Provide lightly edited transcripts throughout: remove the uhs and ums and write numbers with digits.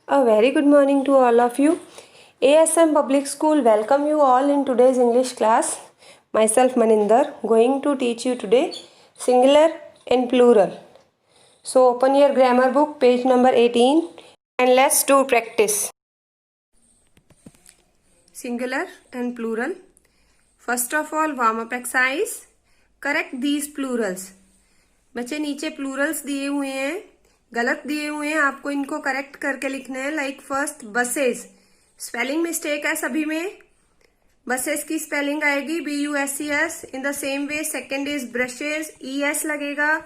A very good morning to all of you. ASM Public School welcome you all in today's English class. Myself Maninder going to teach you today singular and plural. So open your grammar book page number 18 and let's do practice. Singular and plural. First of all warm up exercise. Correct these plurals. बच्चे नीचे Plurals दिए हुए हैं, गलत दिए हुए हैं, आपको इनको करेक्ट करके लिखना है. Like first buses, spelling mistake है सभी में. बसेस की स्पेलिंग आएगी BUSES. In the same way second is brushes, ES लगेगा.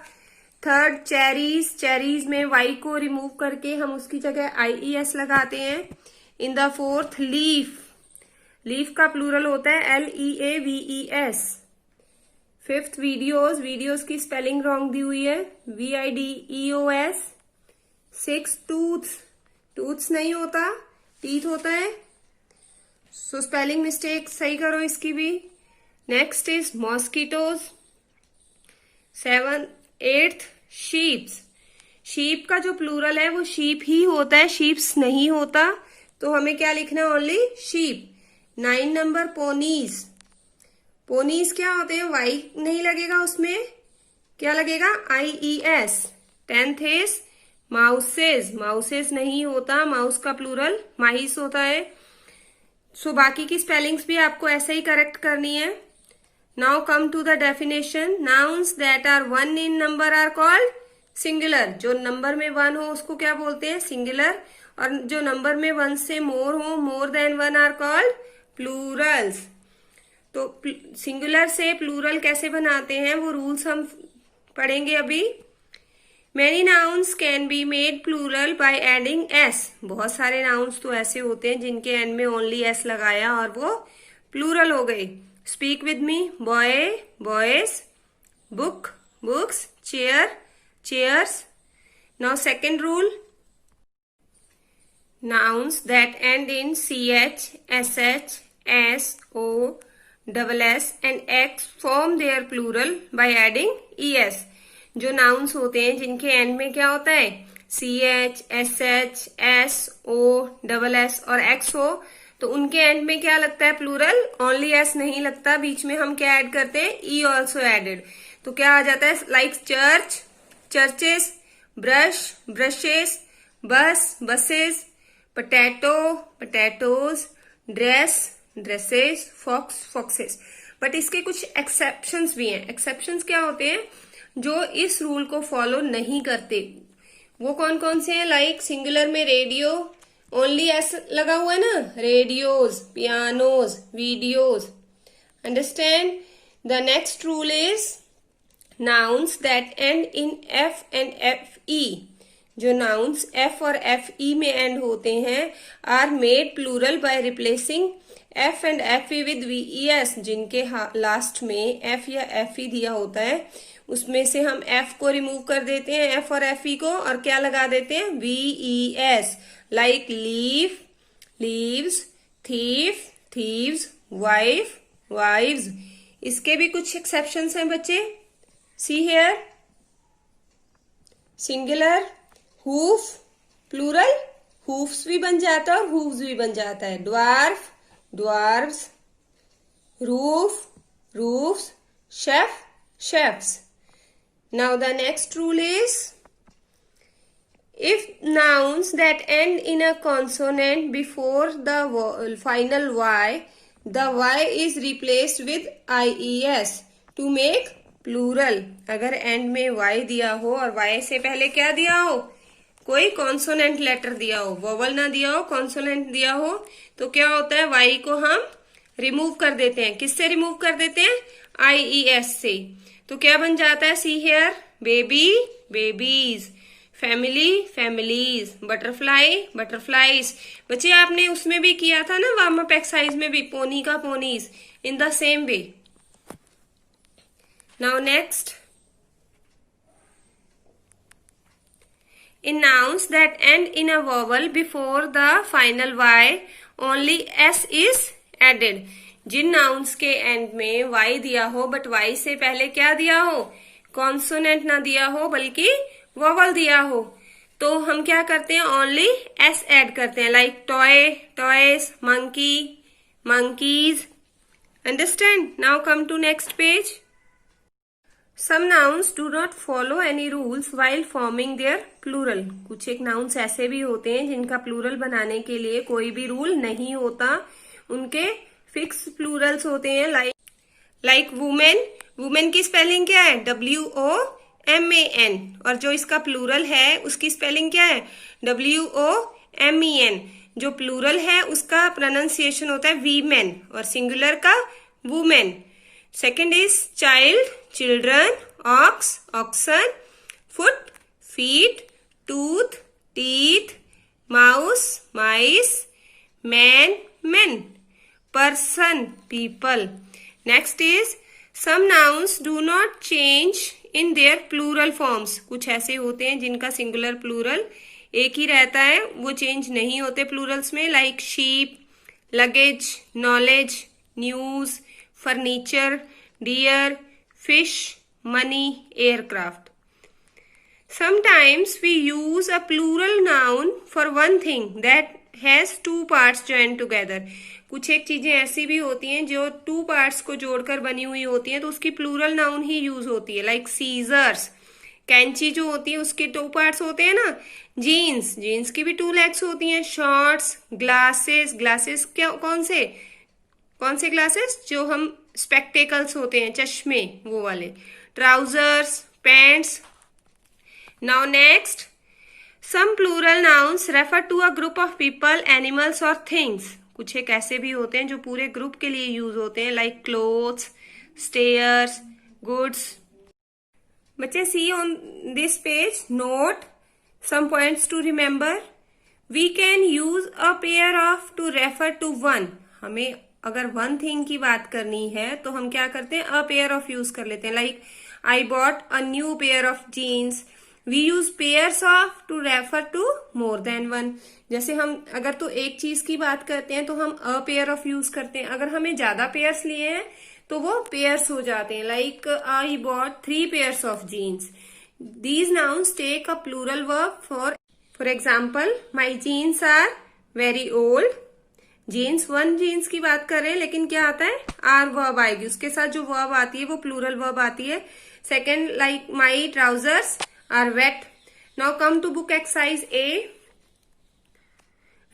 थर्ड चेरीज, चेरीज में Y को रिमूव करके हम उसकी जगह IES लगाते हैं. In the fourth leaf, leaf का प्लूरल होता है LEAVES. फिफ्थ वीडियोस, वीडियोस की स्पेलिंग रॉन्ग दी हुई है VIDEOS. सिक्स टूथ्स, टूथ्स नहीं होता, टीथ होता है. सो स्पेलिंग मिस्टेक सही करो इसकी भी. Next is mosquitoes. Eighth sheeps, sheep का जो प्लूरल है वो शीप ही होता है, शीप्स नहीं होता, तो हमें क्या लिखना है, only sheep. 9 number ponies, ponies क्या होते हैं, Y नहीं लगेगा उसमें, क्या लगेगा IES. 10th is mouses, mouses नहीं होता, माउस का प्लूरल माइस होता है. सो बाकी की स्पेलिंग्स भी आपको ऐसे ही करेक्ट करनी है. Now come to the definition. Nouns that are 1 in number are called singular. जो नंबर में 1 हो उसको क्या बोलते हैं, सिंगुलर. और जो नंबर में 1 से मोर हो, more than 1 are called plurals. तो सिंगुलर से प्लूरल कैसे बनाते हैं वो रूल्स हम पढ़ेंगे अभी. Many nouns can be made plural by adding S. बहुत सारे nouns तो ऐसे होते हैं जिनके एंड में ओनली S लगाया और वो प्लूरल हो गए. Speak with me. Boy boys, book books, chair chairs. Now second rule. Nouns that end in CH, SH, SO, SS and X form their plural by adding ES. जो nouns होते हैं जिनके and में क्या होता है, CH, SH, SO, SS और X हो, तो उनके एंड में क्या लगता है, प्लूरल. ओनली S नहीं लगता, बीच में हम क्या ऐड करते हैं, E ऑल्सो एडेड. तो क्या आ जाता है, like church, churches, brush, brushes, bus, buses, potato, potatoes, dress, dresses, fox, foxes. But इसके कुछ एक्सेप्शंस भी हैं. एक्सेप्शंस क्या होते हैं, जो इस रूल को फॉलो नहीं करते. वो कौन कौन से हैं, लाइक सिंगुलर में रेडियो, ओनली S लगा हुआ है ना, radios, pianos, videos. Understand. The next rule is nouns that end in F and FE. जो नाउन्स F और FE में एंड होते हैं are made plural by replacing F and FE with VES. जिनके लास्ट में F या FE दिया होता है उसमें से हम F को रिमूव कर देते हैं, F और FE को, और क्या लगा देते हैं, VES. Like leaf, leaves, thief, thieves, wife, wives. इसके भी कुछ एक्सेप्शंस हैं बच्चे. See here. Singular hoof, plural hoofs भी बन जाता है और हूफ्स भी बन जाता है. Dwarf, dwarfs. Roof, roofs. Chef, chefs. Now the next rule is, if nouns that end in a consonant before the final Y, the Y is replaced with IES to make plural. अगर end में Y दिया हो और Y से पहले क्या दिया हो, कोई कॉन्सोनेंट लेटर दिया हो, वोवल ना दिया हो, कॉन्सोनेंट दिया हो, तो क्या होता है, Y को हम रिमूव कर देते हैं. किससे रिमूव कर देते हैं, IES से. तो क्या बन जाता है, see here. Baby, babies. Family, families. Butterfly, butterflies. बच्चे आपने उसमें भी किया था ना, वार्म अप एक्सरसाइज में भी, पोनी का ponies. In the same way. Now next. In nouns that end in a vowel before the final Y, only S is added. जिन नाउन्स के एंड में Y दिया हो बट Y से पहले क्या दिया हो, कॉन्सोनेंट ना दिया हो बल्कि वोवल दिया हो, तो हम क्या करते हैं, ओनली एस ऐड करते हैं, like toy, toys, monkey, monkeys. Understand? Now come to next page. Some nouns do not follow any rules while forming their plural. कुछ एक nouns ऐसे भी होते हैं जिनका plural बनाने के लिए कोई भी rule नहीं होता, उनके fixed plurals होते हैं, like woman. woman की spelling क्या है, WOMAN, और जो इसका plural है उसकी spelling क्या है, WOMEN. जो प्लूरल है उसका प्रोनाउंसिएशन होता है वीमेन और सिंगुलर का woman. Second is child, children, ox, oxen, foot, feet, tooth, teeth, mouse, mice, man, men, person, people. Next is some nouns do not change in their plural forms. कुछ ऐसे होते हैं जिनका singular plural एक ही रहता है, वो चेंज नहीं होते प्लूरल्स में, like sheep, luggage, knowledge, news, furniture, deer, fish, money, aircraft. Sometimes we use a plural noun for one thing that has two parts joined together. कुछ एक चीजें ऐसी भी होती हैं जो टू पार्ट्स को जोड़कर बनी हुई होती हैं, तो उसकी प्लूरल नाउन ही यूज होती है, लाइक सीजर्स. कैंची जो होती है उसके टू पार्ट्स होते हैं ना. जीन्स, जीन्स की भी 2 लेग्स होती हैं. शॉर्ट्स, ग्लासेस, ग्लासेस क्या, कौन से ग्लासेस, जो हम स्पेक्टेकल्स होते हैं, चश्मे, वो वाले. Trousers, pants. Now next, some plural nouns refer to a group of people, animals और थिंग्स. कुछ एक ऐसे भी होते हैं जो पूरे ग्रुप के लिए यूज होते हैं, लाइक क्लोथ्स, स्टेयर्स, गुड्स. बच्चे see on this page, note some points to remember. We can use a pair of to refer to one. हमें अगर one thing की बात करनी है तो हम क्या करते हैं, a pair of यूज कर लेते हैं, like I bought a new pair of jeans. We use pairs of to refer to more than one. जैसे हम अगर तो एक चीज की बात करते हैं तो हम a pair of यूज करते हैं, अगर हमें ज्यादा पेयर्स लिए हैं तो वो पेयर्स हो जाते हैं, like I bought 3 pairs of jeans. These nouns take a plural verb for example, my jeans are very old. jeans, one jeans की बात कर रहे हैं, लेकिन क्या आता है, are verb आएगी, उसके साथ जो verb आती है वो plural verb आती है. Second, like my trousers are wet. Now come to book exercise A.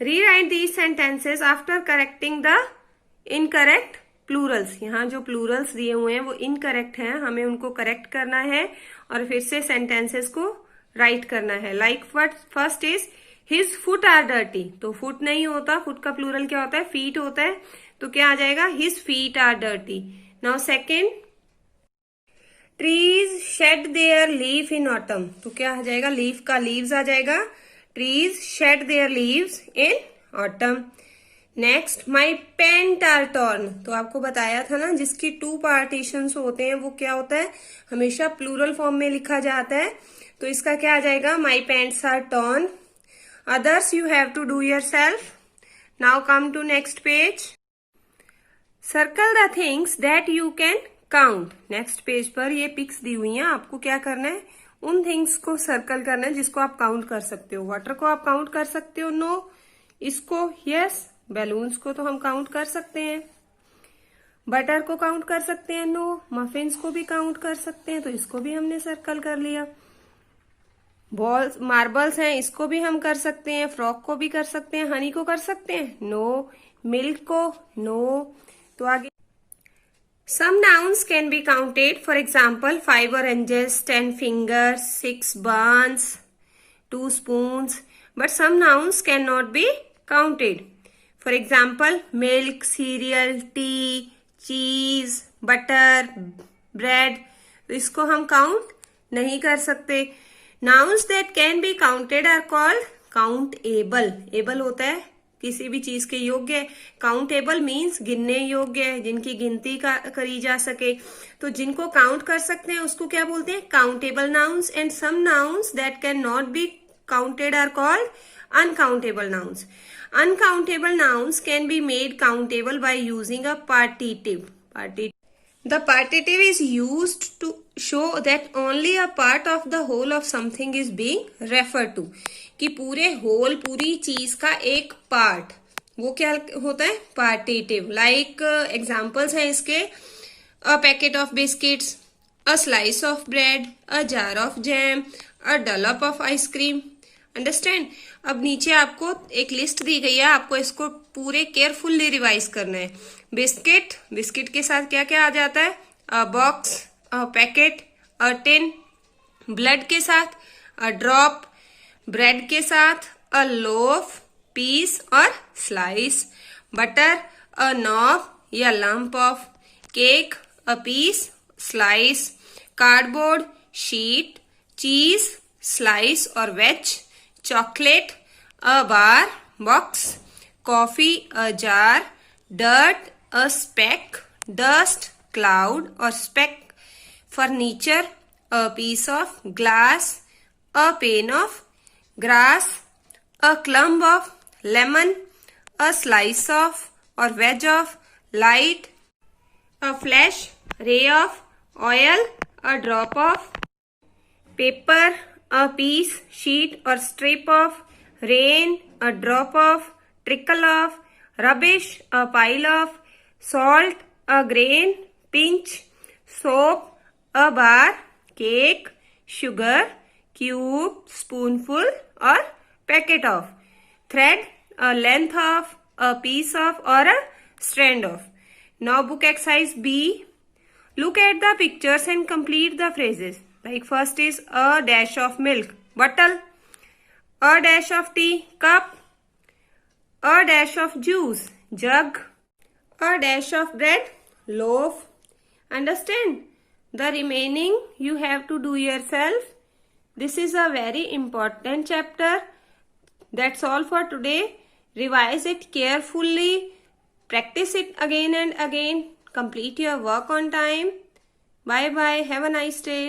Rewrite these sentences after correcting the incorrect Plurals. यहाँ जो प्लूरल्स दिए हुए हैं वो इनकरेक्ट हैं, हमें उनको करेक्ट करना है और फिर से सेंटेंसेस को राइट करना है. Like first is his foot are dirty. तो फुट नहीं होता, फुट का प्लूरल क्या होता है, फीट होता है, तो क्या आ जाएगा, his feet are dirty. Now second, trees shed their leaf in autumn. तो क्या आ जाएगा, लीफ का लीव्स आ जाएगा, trees shed their leaves in autumn. Next, my pant are torn. तो आपको बताया था ना, जिसकी 2 पार्टीशंस होते हैं वो क्या होता है, हमेशा प्लूरल फॉर्म में लिखा जाता है. तो इसका क्या आ जाएगा, my pants are torn. Others you have to do yourself. Now come to next page. Circle the things that you can count. Next page पर ये पिक्स दी हुई हैं, आपको क्या करना है, उन थिंग्स को सर्कल करना है जिसको आप काउंट कर सकते हो. वाटर को आप काउंट कर सकते हो, नो. इसको यस. बैलून्स को तो हम काउंट कर सकते हैं. बटर को काउंट कर सकते हैं, नो. मफिन्स को भी काउंट कर सकते हैं, तो इसको भी हमने सर्कल कर लिया. बॉल्स, मार्बल्स हैं, इसको भी हम कर सकते हैं. फ्रॉक को भी कर सकते हैं. हनी को कर सकते हैं, नो. मिल्क को, नो. तो आगे, some nouns can be counted, for example 5 oranges, 10 fingers, 6 buns, 2 spoons. But some nouns cannot be counted. For example, milk, cereal, tea, cheese, butter, bread. तो इसको हम काउंट नहीं कर सकते. Nouns that can be counted are called countable. able होता है किसी भी चीज के योग्य. काउंटेबल मीन्स गिनने योग्य है, जिनकी गिनती करी जा सके. तो जिनको काउंट कर सकते हैं उसको क्या बोलते हैं, countable nouns. And some nouns that can not be counted are called uncountable nouns. Uncountable nouns can be made countable by using a partitive. The partitive is used to show that only a part of the whole of something is being referred to. कि पूरे whole, पूरी चीज का एक part, वो क्या होता है? Partitive. Like examples हैं इसके: a packet of biscuits, a slice of bread, a jar of jam, a dollop of ice cream. Understand? अब नीचे आपको एक लिस्ट दी गई है, आपको इसको पूरे केयरफुल्ली रिवाइज करना है. बिस्किट, बिस्किट के साथ क्या क्या आ जाता है? A box, a packet, a tin. Blood के साथ अ ड्रॉप, ब्रेड के साथ अ लोफ, पीस और स्लाइस. बटर, अ नॉब या lump of. Cake, a piece, slice. Cardboard, sheet. Cheese, slice और wedge. chocolate, a bar, box. Coffee, a jar. Dirt, a speck. Dust, cloud or speck. Furniture, a piece of glass. A pane of grass. A clump of lemon. A slice of or wedge of light. A flash, ray of oil. A drop of paper. A piece, sheet or strip of rain, a drop of, trickle of, rubbish, a pile of, salt, a grain, pinch, soap, a bar, cake, sugar, cube, spoonful or packet of, thread, a length of, a piece of or a strand of. Now book exercise B. Look at the pictures and complete the phrases. Like first is a dash of milk, bottle. A dash of tea, cup. A dash of juice, jug. A dash of bread, loaf. Understand? The remaining you have to do yourself. This is a very important chapter. That's all for today. Revise it carefully. Practice it again and again. Complete your work on time. Bye bye. Have a nice day.